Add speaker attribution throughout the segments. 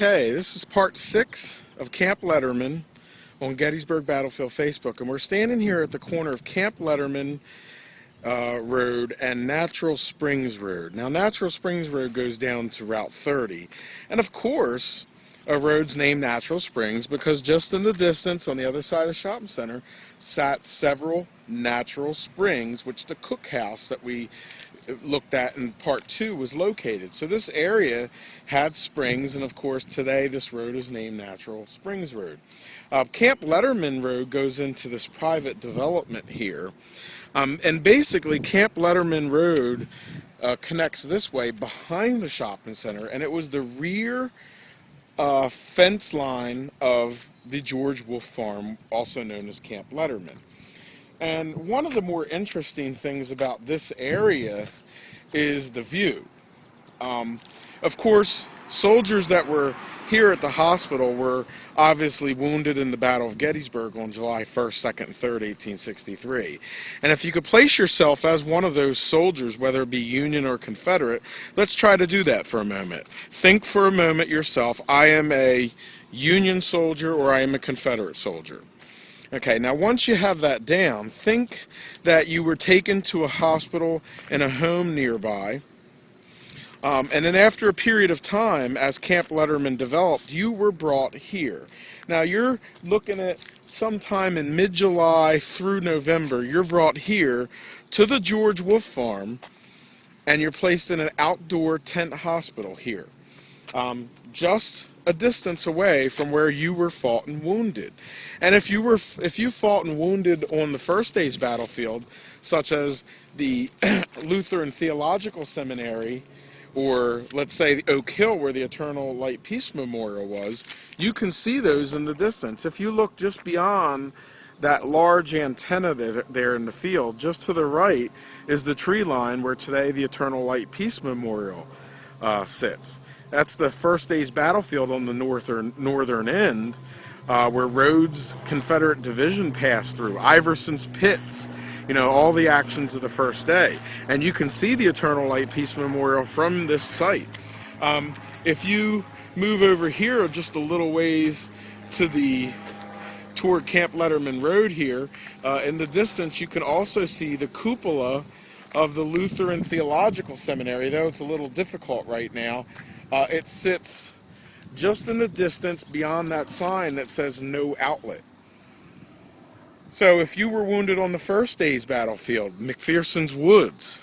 Speaker 1: Okay, this is part 6 of Camp Letterman on Gettysburg Battlefield Facebook, and we're standing here at the corner of Camp Letterman Road and Natural Springs Road. Now, Natural Springs Road goes down to Route 30, and of course, a road's named Natural Springs because just in the distance on the other side of the shopping center sat several natural springs, which the cookhouse that we looked at in part 2 was located. So this area had springs, and of course today this road is named Natural Springs Road. Camp Letterman Road goes into this private development here, and basically Camp Letterman Road connects this way behind the shopping center, and it was the rear fence line of the George Wolfe Farm, also known as Camp Letterman. And one of the more interesting things about this area is the view. Of course, soldiers that were here at the hospital were obviously wounded in the Battle of Gettysburg on July 1st, 2nd, and 3rd, 1863. And if you could place yourself as one of those soldiers, whether it be Union or Confederate, let's try to do that for a moment. Think for a moment yourself, I am a Union soldier or I am a Confederate soldier. Okay, now once you have that down, think that you were taken to a hospital in a home nearby, and then after a period of time, as Camp Letterman developed, you were brought here. Now you're looking at sometime in mid-July through November, you're brought here to the George Wolfe Farm, and you're placed in an outdoor tent hospital here. Just a distance away from where you were fought and wounded. And if you fought and wounded on the first day's battlefield, such as the Lutheran Theological Seminary, or let's say the Oak Hill where the Eternal Light Peace Memorial was, you can see those in the distance. If you look just beyond that large antenna there in the field, just to the right is the tree line where today the Eternal Light Peace Memorial sits. That's the first day's battlefield on the northern end, where Rhodes' Confederate division passed through, Iverson's pits, you know, all the actions of the first day. And you can see the Eternal Light Peace Memorial from this site. If you move over here just a little ways toward Camp Letterman Road here, in the distance you can also see the cupola of the Lutheran Theological Seminary, though it's a little difficult right now. It sits just in the distance beyond that sign that says no outlet. So if you were wounded on the first day's battlefield, McPherson's Woods,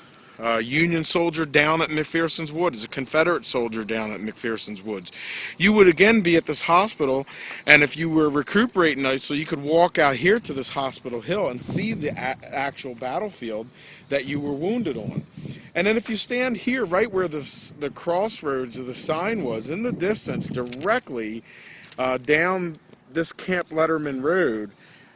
Speaker 1: Union soldier down at McPherson's Woods, a Confederate soldier down at McPherson's Woods, you would again be at this hospital, and if you were recuperating nicely, you could walk out here to this hospital hill and see the actual battlefield that you were wounded on. And then if you stand here right where the crossroads of the sign was, in the distance directly down this Camp Letterman Road,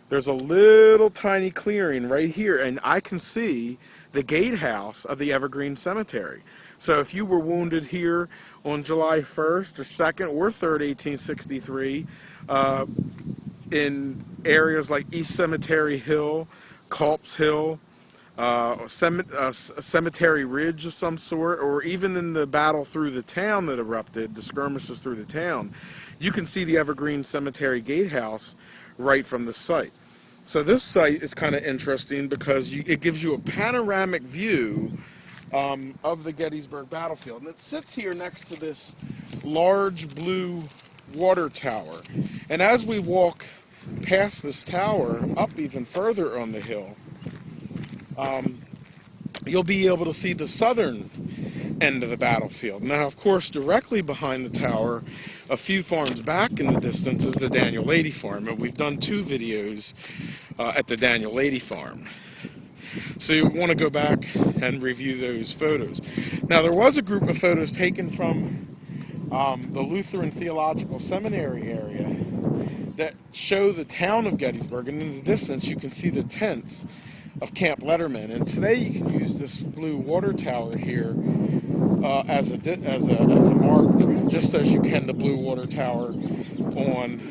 Speaker 1: there's a little tiny clearing right here, and I can see the gatehouse of the Evergreen Cemetery. So if you were wounded here on July 1st or 2nd or 3rd, 1863, in areas like East Cemetery Hill, Culp's Hill, Cemetery Ridge of some sort, or even in the battle through the town that erupted, the skirmishes through the town, you can see the Evergreen Cemetery gatehouse right from the site. So this site is kind of interesting because it gives you a panoramic view of the Gettysburg battlefield. And it sits here next to this large blue water tower. And as we walk past this tower, up even further on the hill, you'll be able to see the southern end of the battlefield. Now, of course, directly behind the tower, a few farms back in the distance, is the Daniel Lady Farm, and we've done 2 videos at the Daniel Lady Farm. So you want to go back and review those photos. Now, there was a group of photos taken from the Lutheran Theological Seminary area that show the town of Gettysburg, and in the distance you can see the tents of Camp Letterman. And today you can use this blue water tower here as a marker, just as you can the blue water tower on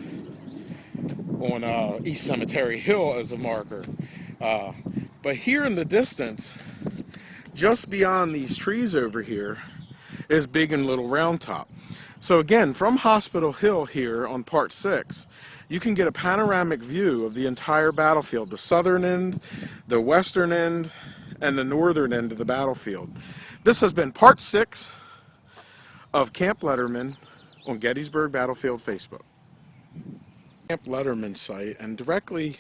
Speaker 1: East Cemetery Hill as a marker. But here in the distance, just beyond these trees over here, is Big and Little Round Top. So again, from Hospital Hill here on part 6, you can get a panoramic view of the entire battlefield, the southern end, the western end, and the northern end of the battlefield. This has been part 6 of Camp Letterman on Gettysburg Battlefield Facebook. Camp Letterman site, and directly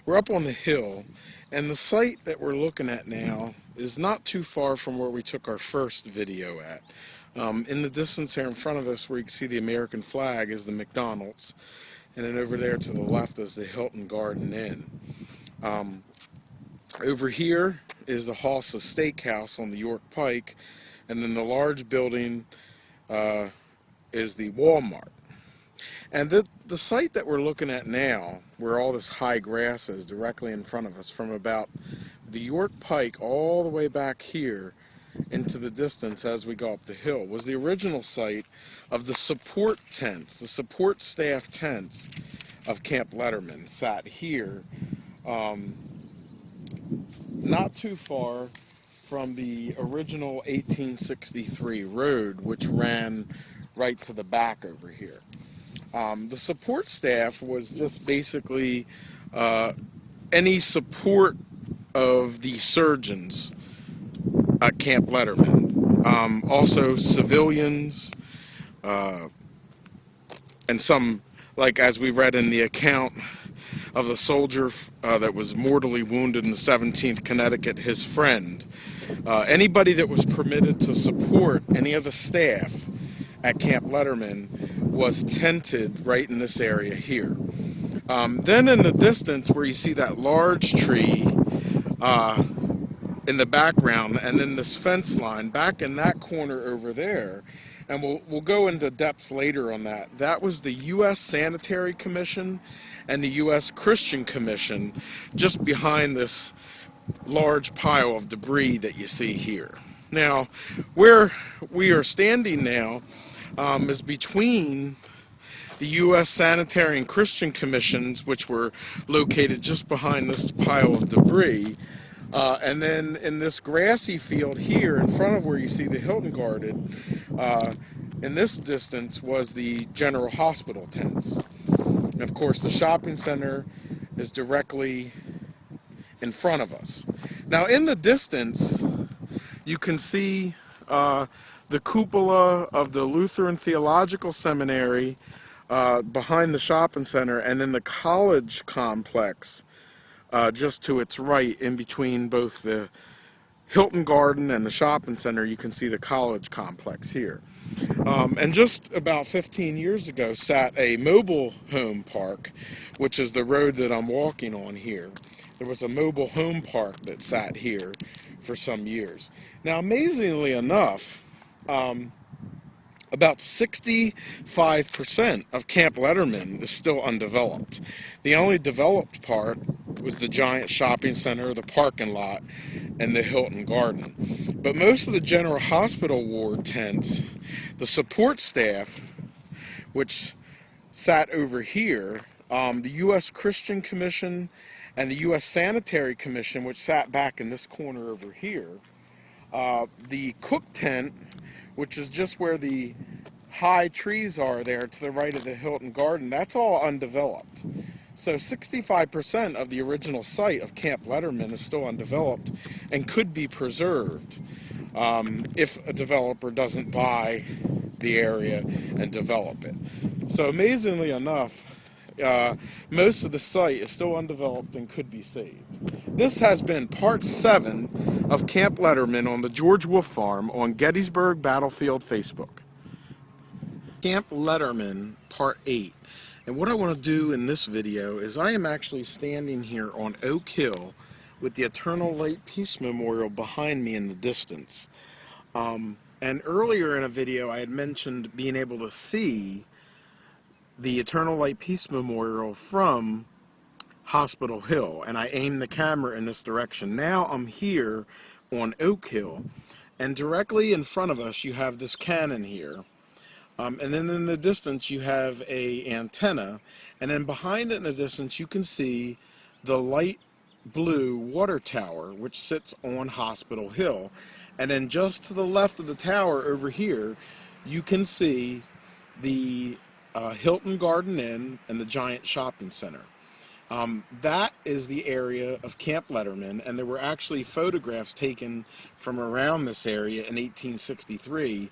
Speaker 1: we're up on the hill, and the site that we're looking at now is not too far from where we took our first video at. In the distance here in front of us, where you can see the American flag, is the McDonald's, and then over there to the left is the Hilton Garden Inn. Over here is the Hossa Steakhouse on the York Pike, and then the large building is the Walmart. And the site that we're looking at now, where all this high grass is directly in front of us, from about the York Pike all the way back here into the distance as we go up the hill, was the original site of the support tents, the support staff tents of Camp Letterman. Sat here, not too far from the original 1863 road, which ran right to the back over here. The support staff was just basically any support of the surgeons at Camp Letterman. Also civilians, and some, like as we read in the account of the soldier that was mortally wounded in the 17th Connecticut, his friend. Anybody that was permitted to support any of the staff at Camp Letterman was tented right in this area here. Then in the distance, where you see that large tree in the background, and then this fence line back in that corner over there, and we'll go into depth later on that. That was the U.S. Sanitary Commission and the U.S. Christian Commission, just behind this large pile of debris that you see here. Now, where we are standing now is between the U.S. Sanitary and Christian Commissions, which were located just behind this pile of debris, and then in this grassy field here in front of where you see the Hilton Garden, in this distance was the General Hospital tents. And of course, the shopping center is directly in front of us. Now, in the distance, you can see the cupola of the Lutheran Theological Seminary behind the shopping center, and then the college complex just to its right, in between both the Hilton Garden and the shopping center. You can see the college complex here. And just about 15 years ago sat a mobile home park, which is the road that I'm walking on here. There was a mobile home park that sat here for some years. Now, amazingly enough, about 65% of Camp Letterman is still undeveloped. The only developed part was the giant shopping center, the parking lot, and the Hilton Garden. But most of the General Hospital ward tents, the support staff, which sat over here, the U.S. Christian Commission and the U.S. Sanitary Commission, which sat back in this corner over here, the cook tent, which is just where the high trees are there to the right of the Hilton Garden, that's all undeveloped. So 65% of the original site of Camp Letterman is still undeveloped and could be preserved if a developer doesn't buy the area and develop it. So amazingly enough, most of the site is still undeveloped and could be saved. This has been part 7 of Camp Letterman on the George Wolfe Farm on Gettysburg Battlefield Facebook. Camp Letterman part 8. And what I want to do in this video is I am actually standing here on Oak Hill with the Eternal Light Peace Memorial behind me in the distance. And earlier in a video I had mentioned being able to see the Eternal Light Peace Memorial from Hospital Hill, and I aimed the camera in this direction. Now I'm here on Oak Hill, and directly in front of us you have this cannon here. And then in the distance you have a antenna, and then behind it in the distance you can see the light blue water tower, which sits on Hospital Hill. And then just to the left of the tower over here you can see the Hilton Garden Inn, and the Giant Shopping Center. That is the area of Camp Letterman, and there were actually photographs taken from around this area in 1863,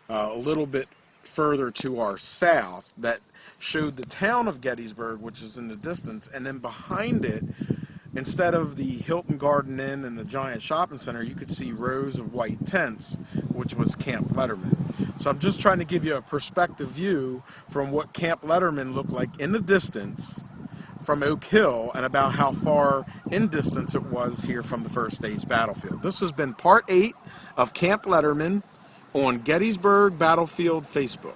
Speaker 1: a little bit further to our south, that showed the town of Gettysburg, which is in the distance, and then behind it, instead of the Hilton Garden Inn and the Giant Shopping Center, you could see rows of white tents, which was Camp Letterman. So I'm just trying to give you a perspective view from what Camp Letterman looked like in the distance from Oak Hill, and about how far in distance it was here from the first day's battlefield. This has been part 8 of Camp Letterman on Gettysburg Battlefield Facebook.